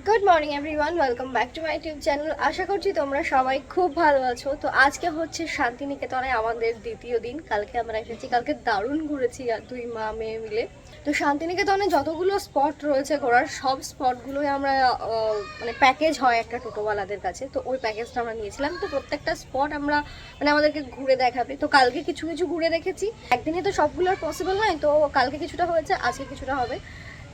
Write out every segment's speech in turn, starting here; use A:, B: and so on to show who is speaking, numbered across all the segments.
A: Good morning everyone, welcome back to my YouTube channel. আশা করছি তোমরা সবাই খুব ভালো আছো। তো আজকে হচ্ছে শান্তিনিকেতনে আমাদের দ্বিতীয় দিন। কালকে আমরা এসেছি, কালকে দারুণ ঘুরেছি আর দুই মা মেয়ে মিলে। তো শান্তিনিকেতনে যতগুলো স্পট রয়েছে ঘোরার, সব স্পটগুলোই আমরা মানে প্যাকেজ হয় একটা টোটোওয়ালাদের কাছে, তো ওই প্যাকেজটা আমরা নিয়েছিলাম। তো প্রত্যেকটা স্পট আমরা মানে আমাদেরকে ঘুরে দেখাবে। তো কালকে কিছু কিছু ঘুরে দেখেছি, একদিনে তো সবগুলো আর পসিবল নয়, তো কালকে কিছুটা হয়েছে, আজকে কিছুটা হবে।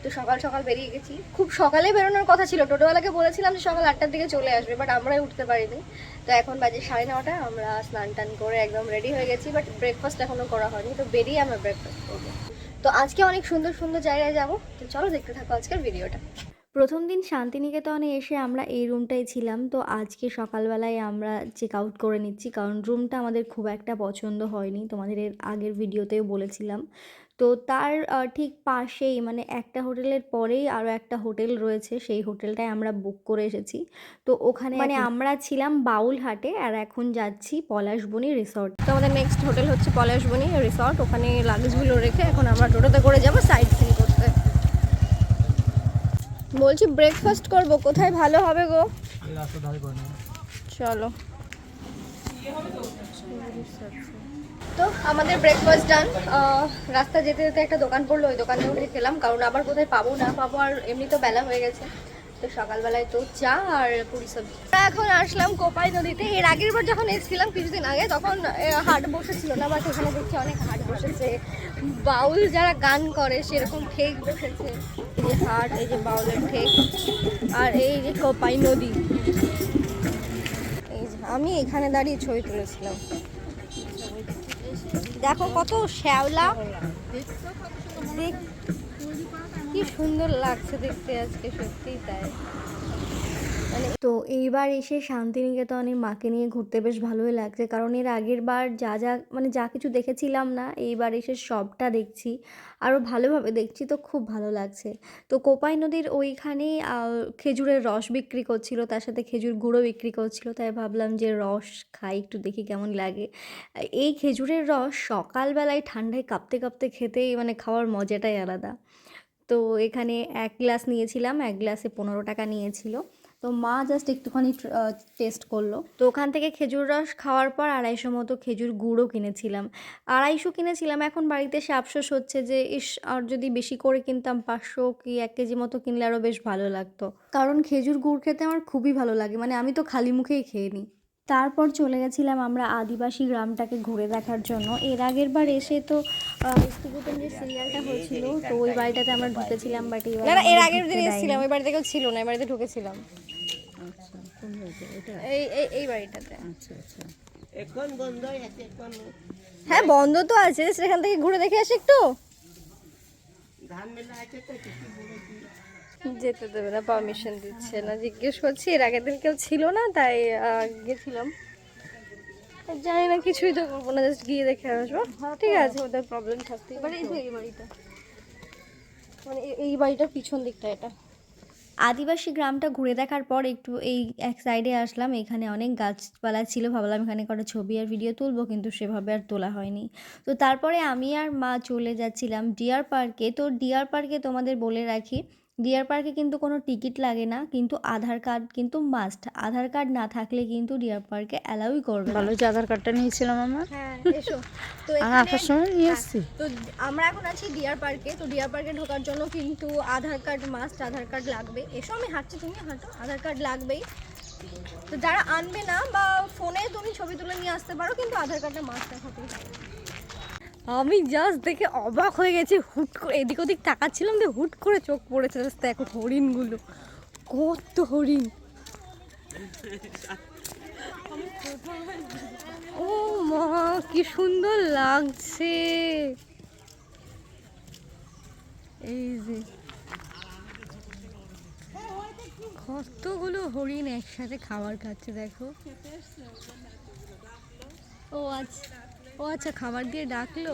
A: তো সকাল সকাল বেরিয়ে গেছি, খুব সকালে বেরোনোর কথা ছিল। টোটোওয়ালাকে বলেছিলাম যে সকাল 8টার দিকে চলে আসবে, বাট আমরাই উঠতে পারিনি। তো এখন বাজে 9:30, আমরা স্নান টান করে একদম রেডি হয়ে গেছি, বাট ব্রেকফাস্ট এখনো করা হয়নি। তো বেরিয়ে আমরা ব্রেকফাস্ট করবো। তো আজকে অনেক সুন্দর সুন্দর জায়গায় যাবো, তো চলো দেখতে থাকো আজকের ভিডিওটা।
B: প্রথম দিন শান্তিনিকেতনে এসে আমরা এই রুমটাই ছিলাম। তো আজকে সকালবেলায় আমরা চেক আউট করে নিচ্ছি, কারণ রুমটা আমাদের খুব একটা পছন্দ হয়নি, তোমাদের এর আগের ভিডিওতেও বলেছিলাম। তো তার ঠিক পাশেই মানে একটা হোটেলের পরেই আরও একটা হোটেল রয়েছে, সেই হোটেলটায় আমরা বুক করে এসেছি। তো ওখানে মানে আমরা ছিলাম বাউলহাটে, আর এখন যাচ্ছি পলাশবনি রিসর্ট।
A: তো আমাদের নেক্সট হোটেল হচ্ছে পলাশবনি রিসর্ট। ওখানে লাগেজগুলো রেখে এখন আমরা টোটোতে করে যাবো সাইড সিন করতে। বলছি ব্রেকফাস্ট করব, কোথায় ভালো হবে গো? চলো। তো আমাদের ব্রেকফাস্ট ডান। রাস্তা যেতে যেতে একটা দোকান পড়লো, ওই দোকানে উঠে খেলাম, কারণ আবার কোথায় পাবো না পাবো, আর এমনি তো বেলা হয়ে গেছে। তো সকালবেলায় তো চা আর পুরি সবজি। এখন আসলাম কোপাই নদীতে। এর আগের বার যখন এসেছিলাম কিছুদিন আগে, তখন হাট বসেছিল না, বাট এখানে দেখছি অনেক হাট বসেছে। বাউল যারা গান করে সেরকম ঠেক বসেছে। এই যে হাট, এই যে বাউলের ঠেক, আর এই যে কোপাই নদী। এই যে আমি এখানে দাঁড়িয়ে ছবি তুলেছিলাম। দেখো কত শ্যাওলা, কি সুন্দর লাগছে দেখতে আজকে, সত্যিই তাই।
B: তো এইবার এসে শান্তিনিকেতনে মাকে নিয়ে ঘুরতে বেশ ভালোই লাগছে, কারণ এর আগের বার যা যা মানে যা কিছু দেখেছিলাম না, এইবার এসে সবটা দেখছি, আরও ভালোভাবে দেখছি, তো খুব ভালো লাগছে। তো কোপাই নদীর ওইখানেই খেজুরের রস বিক্রি করছিল, তার সাথে খেজুর গুঁড়ো বিক্রি করছিল, তাই ভাবলাম যে রস খাই, একটু দেখি কেমন লাগে। এই খেজুরের রস সকালবেলায় ঠান্ডায় কাঁপতে কাঁপতে খেতেই মানে খাওয়ার মজাটাই আলাদা। তো এখানে 1 গ্লাস নিয়েছিলাম, 1 গ্লাসে 15 টাকা নিয়েছিল। তো মা জাস্ট একটুখানি টেস্ট করলো। তো ওখান থেকে খেজুর রস খাওয়ার পর 250 মতো খেজুর গুঁড়ো কিনেছিলাম। 250 কিনেছিলাম, এখন বাড়িতে এসে আফসোস হচ্ছে যে ইস, আর যদি বেশি করে কিনতাম, 500 কি 1 কেজি মতো কিনলে আরও বেশ ভালো লাগতো, কারণ খেজুর গুড় খেতে আমার খুবই ভালো লাগে, মানে আমি তো খালি মুখেই খেয়ে নিই। তারপর চলে গেছিলাম আমরা আদিবাসী গ্রামটাকে ঘুরে দেখার জন্য। এর আগের বার এসে তো ইস্তিকুটুম যে সিরিয়ালটা হয়েছিল, তো ওই বাড়িটাতে আমরা ঢুকেছিলাম, বাট এবার
A: না না, এর
B: আমাদের
A: আগের দিন
B: ঢুকতে দেয়নি।
A: এসেছিলাম, ওই বাড়িতে কেউ ছিল না, এই বাড়িতে ঢুকেছিলাম।
C: আচ্ছা, কোন বাড়িতে এটা?
A: এই এই এই বাড়িটাতে।
C: আচ্ছা আচ্ছা। এখন বন্ধ আছে এখন।
A: হ্যাঁ বন্ধ তো আছে, সেখান থেকে ঘুরে দেখে আসি একটু।
C: ধান মেলা আছে তো কিছু বলেছি।
A: যেতে দেবে না, পারমিশন দিচ্ছে না। জিজ্ঞেস করছি, এর আগের দিন কেউ ছিল না, তাই গেছিলাম। জানি না, কিছুই তো করবো না, জাস্ট গিয়ে দেখে আসবো। ঠিক আছে, ওদের প্রবলেম থাকতেই পারে। এই তো এই বাড়িটা, মানে এই বাড়িটার পিছন দিকটা এটা।
B: আদিবাসী গ্রামটা ঘুরে দেখার পর একটু এই এক সাইডে আসলাম, এখানে অনেক গাছপালা ছিল, ভাবলাম এখানে কটা ছবি আর ভিডিও তুলবো, কিন্তু সেভাবে আর তোলা হয়নি। তো তারপরে আমি আর মা চলে যাচ্ছিলাম ডিয়ার পার্কে। তো ডিয়ার পার্কে তোমাদের বলে রাখি, ডিয়ার পার্কে কিন্তু কোনো টিকিট লাগে না, কিন্তু আধার কার্ড কিন্তু মাস্ট। আধার কার্ড না থাকলে কিন্তু ডিয়ার পার্কে অ্যালাউই করবে না।
C: ভালো যে আধার কার্ডটা নিয়েছিলাম আমার।
A: হ্যাঁ এসো। তো
C: আর
A: এখানে
C: আসার সময় নিয়ে এসছি।
A: তো আমরা এখন আছি ডিয়ার পার্কে। তো ডিয়ার পার্কে ঢোকার জন্য কিন্তু আধার কার্ড মাস্ট, আধার কার্ড লাগবে। এসো, আমি হাঁটছি, তুমি হাঁটো, আধার কার্ড লাগবেই। তো যারা আনবে না, বা ফোনে তুমি ছবি তুলে নিয়ে আসতে পারো, কিন্তু আধার কার্ডটা মাস্ট হতেই হবে। আমি জাস্ট দেখে অবাক হয়ে গেছি, হুট করে এদিক ওদিক তাকাচ্ছিলাম, যে হুট করে চোখ পড়েছে জাস্ট দেখো হরিণগুলো, কত হরিণ। ও মা, কি সুন্দর লাগছে। এই যে কতগুলো হরিণ একসাথে খাবার খাচ্ছে, দেখো। ও আচ্ছা, ও আচ্ছা, খাবার দিয়ে ডাকলো।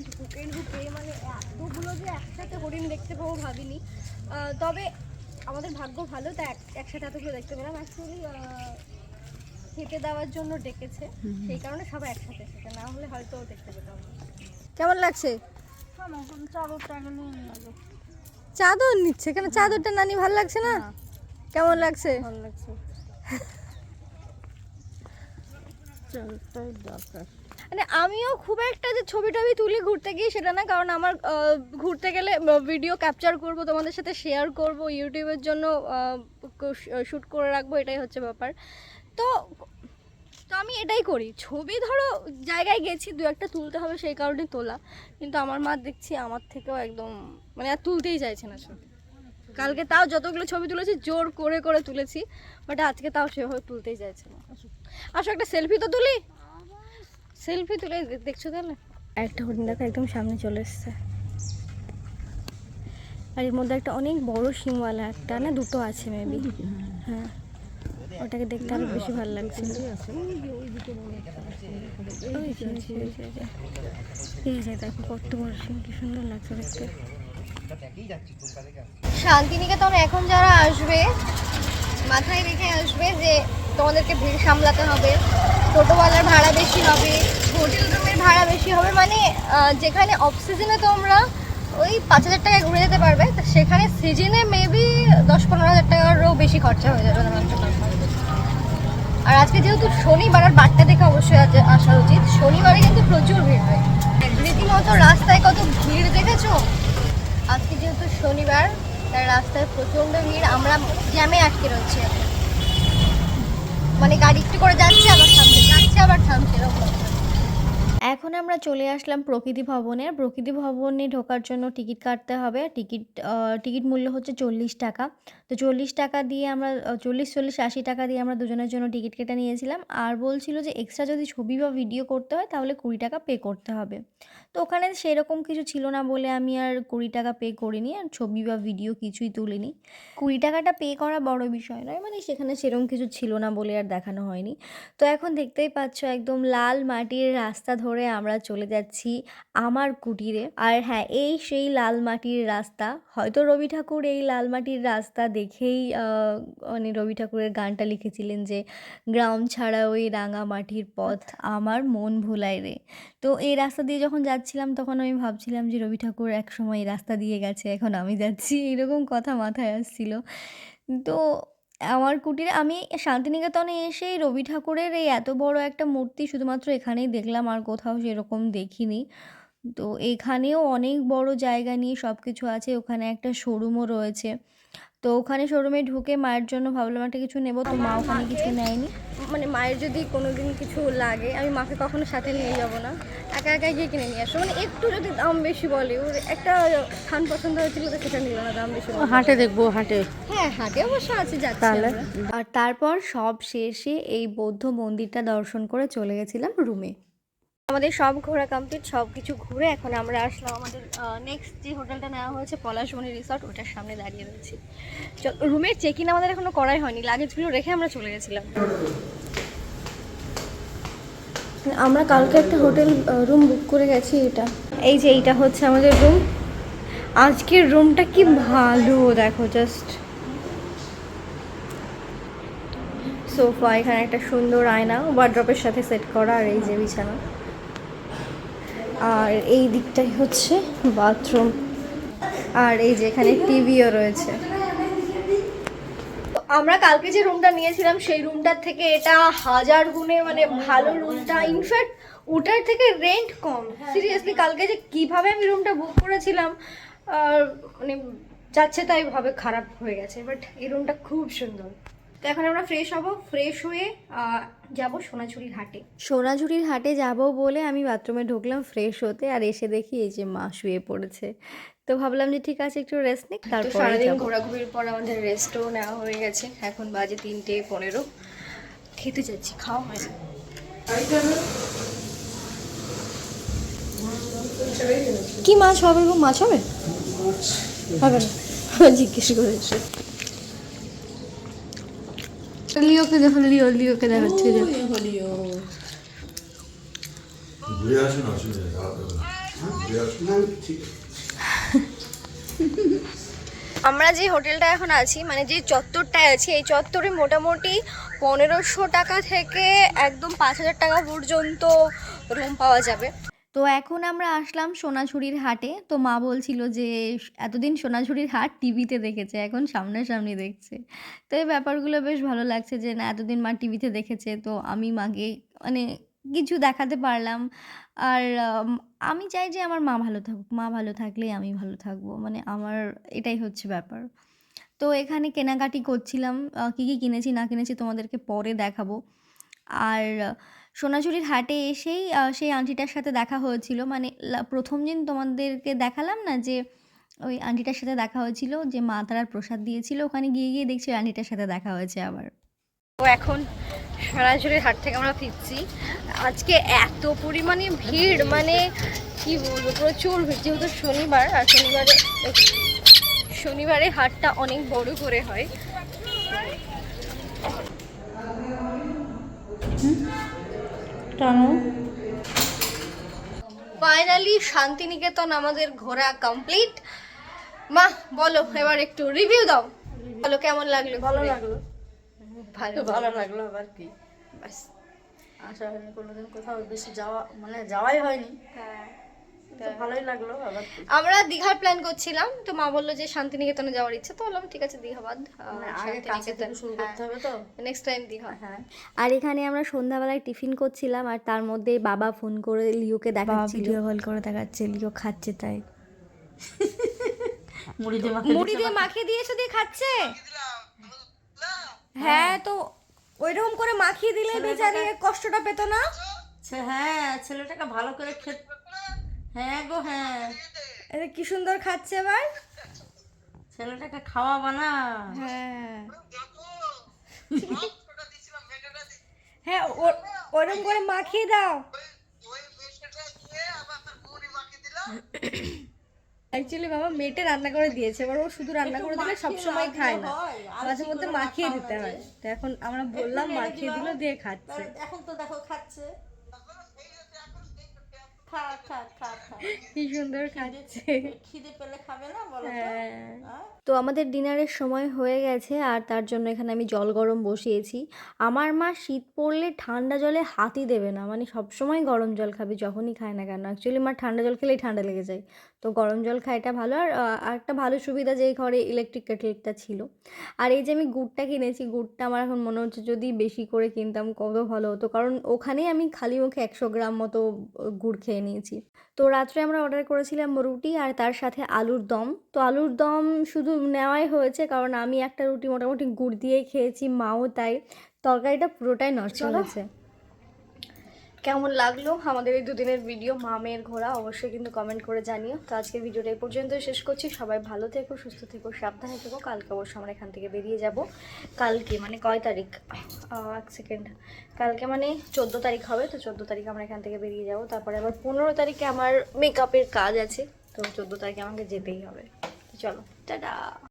A: ঢুকে ঢুকে মানে এতগুলো যে একসাথে হরিণ দেখতে পাবো ভাবিনি। তবে আমাদের ভাগ্য ভালো, তাই একসাথে এতগুলো দেখতে পেলাম। অ্যাকচুয়ালি খেতে দেওয়ার জন্য ডেকেছে, সেই কারণে সবাই একসাথে এসেছে, না হলে হয়তো দেখতে পেতাম না। কেমন লাগছে? চাদর নিচ্ছে কেন? চাদরটা নানি ভালো লাগছে না? কেমন লাগছে?
C: ভালো লাগছে, চাদরটাই দরকার।
A: মানে আমিও খুব একটা যে ছবি টবি তুলি ঘুরতে গিয়ে সেটা না, কারণ আমার ঘুরতে গেলে ভিডিও ক্যাপচার করব, তোমাদের সাথে শেয়ার করব, ইউটিউবের জন্য শ্যুট করে রাখবো, এটাই হচ্ছে ব্যাপার। তো তো আমি এটাই করি, ছবি ধরো জায়গায় গেছি দু একটা তুলতে হবে সেই কারণে তোলা, কিন্তু আমার মা দেখছি আমার থেকেও একদম মানে আর তুলতেই চাইছে না ছবি। কালকে তাও যতগুলো ছবি তুলেছি জোর করে করে তুলেছি, বাট আজকে তাও সেভাবে তুলতেই চাইছে না। আসো একটা সেলফি তো তুলি, সেলফি তুলে দেখছো তাহলে। একটা হরিণ দেখো একদম সামনে চলে এসছে, আর এর মধ্যে একটা অনেক বড় শিংওয়ালা, একটা না দুটো আছে মেবি। হ্যাঁ, ওটাকে দেখতে আরো বেশি ভালো লাগছে। এই যে দেখো কত বড় শিং, কি সুন্দর লাগছে দেখতে। শান্তিনিকেতনে এখন যারা আসবে মাথায় রেখে আসবে যে তোমাদেরকে ভিড় সামলাতে হবে, টোটোওয়ালার ভাড়া বেশি হবে, হোটেল রুমের ভাড়া বেশি হবে, মানে যেখানে অফ সিজনে তোমরা ওই 5,000 টাকায় ঘুরে যেতে পারবে, তা সেখানে সিজনে মেবি 10-15,000 টাকারও বেশি খরচা হয়ে যাবে তোমার জন্য। আর আজকে যেহেতু শনিবার, আর বারটা দেখে অবশ্যই আসা উচিত, শনিবারে কিন্তু প্রচুর ভিড় হয়, রীতিমতো রাস্তায় কত ভিড় দেখেছো। আজকে যেহেতু শনিবার তাই রাস্তায় প্রচণ্ড ভিড়, আমরা জ্যামে আটকে রয়েছি, মানে গাড়ি একটু করে যাচ্ছে আবার থামছে, যাচ্ছে আবার থামছে এরকম।
B: এখন আমরা চলে আসলাম প্রকৃতি ভবনে। প্রকৃতি ভবনে ঢোকার জন্য টিকিট কাটতে হবে। টিকিট মূল্য হচ্ছে 40 টাকা। তো 40 টাকা দিয়ে আমরা 40-80 টাকা দিয়ে আমরা দুজনের জন্য টিকিট কেটে নিয়েছিলাম। আর বলছিল যে এক্সট্রা যদি ছবি বা ভিডিও করতে হয় তাহলে 20 টাকা পে করতে হবে। তো ওখানে সেরকম কিছু ছিল না বলে আমি আর 20 টাকা পে করিনি, আর ছবি বা ভিডিও কিছুই তুলিনি। 20 টাকাটা পে করা বড় বিষয় নয়, মানে সেখানে সেরকম কিছু ছিল না বলে আর দেখানো হয়নি। তো এখন দেখতেই পাচ্ছ একদম লাল মাটির রাস্তা ধরে আমরা চলে যাচ্ছি আমার কুটিরে। আর হ্যাঁ, এই সেই লাল মাটির রাস্তা, হয়তো রবি ঠাকুর এই লাল মাটির রাস্তা দেখেই মানে রবি ঠাকুরের গানটা লিখেছিলেন যে গ্রাম ছাড়া ওই রাঙা মাটির পথ আমার মন ভুলায় রে। তো এই রাস্তা দিয়ে যখন যাচ্ছিলাম তখন আমি ভাবছিলাম যে রবি ঠাকুর একসময় এই রাস্তা দিয়ে গেছে, এখন আমি যাচ্ছি, এরকম কথা মাথায় আসছিল। তো আমার কুটিরে আমি শান্তিনিকেতনে এসেই রবি ঠাকুরের এই এত বড় একটা মূর্তি শুধুমাত্র এখানেই দেখলাম, আর কোথাও সেরকম দেখিনি। তো এখানেও অনেক বড় জায়গা নিয়ে সব কিছু আছে, ওখানে একটা শোরুমও রয়েছে। তো ওখানে শোরুমে ঢুকে মায়ের জন্য ভাবলাম একটা কিছু নেবো, তো মা ওখানে কিছু নেয়নি।
A: মানে মায়ের যদি কোনোদিন কিছু লাগে আমি মাকে কখনো সাথে নিয়ে যাব না, একা একা গিয়ে কিনে নিয়ে আসবো। মানে একটু যদি দাম বেশি বলে, ওর একটা থান পছন্দ হয়েছিল তো সেটা নিল না, দাম বেশি বলে।
C: হাটে দেখবো, হাটে।
A: হ্যাঁ, হাটে অবশ্য আছে, যাচ্ছি
C: তাহলে
A: আমরা।
B: আর তারপর সব শেষে এই বৌদ্ধ মন্দিরটা দর্শন করে চলে গেছিলাম রুমে।
A: আমাদের সব ঘোরা কমপ্লিট, সব কিছু ঘুরে এখন আমরা আসলাম আমাদের নেক্সট যে হোটেলটা নেওয়া হয়েছে পলাশমণি রিসর্ট, ওটার সামনে দাঁড়িয়ে রয়েছি। রুমের চেক ইন আমাদের এখনো করাই হয়নি, লাগেজগুলো রেখে আমরা চলে গেছিলাম। আমরা কালকে একটা হোটেল রুম বুক করে গেছি, এটা এই যে এইটা হচ্ছে আমাদের রুম। আজকের রুমটা কি ভালো দেখো, জাস্ট সোফা, এখানে একটা সুন্দর আয়না ওয়ার্ড্রপের সাথে সেট করা, আর এই যে বিছানা, আর এই দিকটাই হচ্ছে বাথরুম, আর এই যে এখানে টিভিও রয়েছে। আমরা কালকে যে রুমটা নিয়েছিলাম সেই রুমটার থেকে এটা 1000 গুণে মানে ভালো রুমটা, ইনফ্যাক্ট ওটার থেকে রেন্ট কম। সিরিয়াসলি কালকে যে কিভাবে আমি রুমটা বুক করেছিলাম মানে যাচ্ছে তাই ভাবে খারাপ হয়ে গেছে, বাট এই রুমটা খুব সুন্দর। তো এখন আমরা ফ্রেশ হব, ফ্রেশ হয়ে যাব সোনাঝুরির হাটে।
B: সোনাঝুরির হাটে যাব বলে আমি বাথরুমে ঢুকলাম ফ্রেশ হতে, আর এসে দেখি এই যে মা শুয়ে পড়েছে। তো ভাবলাম যে ঠিক আছে একটু রেস্ট নিক, তারপর
A: সারাদিন ঘোরাঘুরির পর আমাদের রেস্টও নেওয়া হয়ে গেছে, এখন বাজে 3:15, খেতে যাচ্ছি, খাওয়া হয়েছে। কি মাছ হবে গো? মাছ হবে হবে না, জিজ্ঞেস করেছে। লিওকে দেখো, লিওকে দেখাচ্ছে যে
D: ঘুরে আসুন, অসুবিধা নেই, ঘুরে আসুন, ঠিক আছে।
A: আমরা যে হোটেলটা এখন আছি, মানে যে চত্বরটায় আছি, এই চত্বরে মোটামুটি 1500 টাকা থেকে একদম 5000 টাকা পর্যন্ত রুম পাওয়া যাবে।
B: তো এখন আমরা আসলাম সোনাঝুরির হাটে। তো মা বলছিল যে এতদিন সোনাঝুরির হাট টিভিতে দেখেছে, এখন সামনাসামনি দেখছে। তো এই ব্যাপারগুলো বেশ ভালো লাগছে যে না, এতদিন মা টিভিতে দেখেছে তো আমি মাকে মানে কিছু দেখাতে পারলাম। আর আমি চাই যে আমার মা ভালো থাকুক। মা ভালো থাকলেই আমি ভালো থাকবো। মানে আমার এটাই হচ্ছে ব্যাপার। তো এখানে কেনাকাটি করছিলাম। কী, কী কিনেছি না কিনেছি তোমাদেরকে পরে দেখাবো। আর সোনাঝুরির হাটে এসেই সেই আন্টিটার সাথে দেখা হয়েছিল। মানে প্রথম দিন তোমাদেরকে দেখালাম না যে ওই আন্টিটার সাথে দেখা হয়েছিল, যে মা তারার প্রসাদ দিয়েছিল। ওখানে গিয়ে গিয়ে দেখছি ওই আন্টিটার সাথে দেখা হয়েছে আবার।
A: তো এখন সোনাঝুরির হাট থেকে আমরা ফিরছি। আজকে এত পরিমাণে ভিড়, মানে কি বলবো, প্রচুর ভিড়। যেহেতু শনিবার, আর শনিবারে হাটটা অনেক বড় করে হয়। ফাইনালি শান্তিনিকেতন আমাদের ঘোরা কমপ্লিট। মা বলো, এবার একটু রিভিউ দাও, বলো কেমন লাগলো।
C: ভালো লাগলো,
A: ভালো
C: ভালো লাগলো। আবার কি,
A: বাস।
C: আসা হয়নি কোনোদিন, কোথাও বেশি যাওয়া মানে যাওয়াই হয়নি।
A: হ্যাঁ,
C: তো ভালোই লাগলো। আবার কি,
A: আমরা দীঘার প্ল্যান করছিলাম, তো মা বললো যে শান্তিনিকেতনে যাওয়ার ইচ্ছা। তো বললাম ঠিক আছে, দীঘা বাদ,
C: মানে আগে কাছে থেকে শুরু করতে হবে তো।
A: Next time Digha.
C: হ্যাঁ,
B: আর এখানে আমরা সন্ধ্যাবেলায় টিফিন করছিলাম, আর তার মধ্যে বাবা ফোন করে লিওকে দেখাচ্ছিল, ভিডিও কল করে দেখাচ্ছে লিও খাচ্ছে। তাই
C: মুড়ি দিয়ে
A: মুড়ি দিয়ে মাখিয়ে দিয়েছো, দিয়ে খাচ্ছে। হ্যাঁ, তো ওইরকম করে মাখিয়ে দিলে বেচারি কষ্টটা পেত না।
C: হ্যাঁ, ছেলেটাকে ভালো করে খেতে। হ্যাঁ গো, হ্যাঁ,
A: এটা কি সুন্দর খাচ্ছে এবার।
C: ছেলেটাকে খাওয়াবা না।
A: হ্যাঁ হ্যাঁ, ওরকম করে মাখিয়ে দাও। অ্যাকচুয়ালি বাবা মেয়েটা রান্না করে দিয়েছে, এবার ও শুধু রান্না করে দিলে সবসময় খায় না, মাঝে মধ্যে মাখিয়ে দিতে হয়। তো এখন আমরা বললাম মাখিয়ে দিল, দিয়ে খাচ্ছে।
C: এখন তো দেখো খাচ্ছে, খা খা খা খা।
A: কি সুন্দর খাচ্ছে।
C: খিদে পেলে খাবে না বলো তো?
A: হ্যাঁ।
C: হ্যাঁ?
B: তো আমাদের ডিনারের সময় হয়ে গেছে, আর তার জন্য এখানে আমি জল গরম বসিয়েছি। আমার মা শীত পড়লে ঠান্ডা জলে হাতই দেবে না, মানে সবসময় গরম জল খাবে যখনই খায় না কেন। অ্যাকচুয়ালি মা ঠান্ডা জল খেলেই ঠান্ডা লেগে যায়, তো গরম জল খায়, এটা ভালো। আর একটা ভালো সুবিধা যে এই ঘরে ইলেকট্রিক কেটলটা ছিল। আর এই যে আমি গুড়টা কিনেছি, গুড়টা আমার এখন মনে হচ্ছে যদি বেশি করে কিনতাম কত ভালো হতো, কারণ ওখানেই আমি খালি মুখে 100 গ্রাম মতো গুড় খেয়ে নিয়েছি। তো রাত্রে আমরা অর্ডার করেছিলাম রুটি আর তার সাথে আলুর দম। তো আলুর দম শুধু নেওয়াই হয়েছে, কারণ আমি একটা রুটি মোটামুটি গুড় দিয়েই খেয়েছি, মাও তাই। তরকারিটা পুরোটাই নষ্ট হয়েছে।
A: কেমন লাগলো আমাদের এই দুদিনের ভিডিও মা মেয়ের ঘোরা, অবশ্যই কিন্তু কমেন্ট করে জানিও। তো আজকের ভিডিওটা এই পর্যন্তই শেষ করছি। সবাই ভালো থেকো, সুস্থ থেকো, সাবধানে থেকো। কালকে অবশ্যই আমরা এখান থেকে বেরিয়ে যাব। কালকে মানে কয় তারিখ, 1 সেকেন্ড, কালকে মানে 14 তারিখ হবে। তো 14 তারিখ আমরা এখান থেকে বেরিয়ে যাব। তারপরে আবার 15 তারিখে আমার মেকআপের কাজ আছে, তো 14 তারিখে আমাকে যেতেই হবে। তো চলো, টাটা।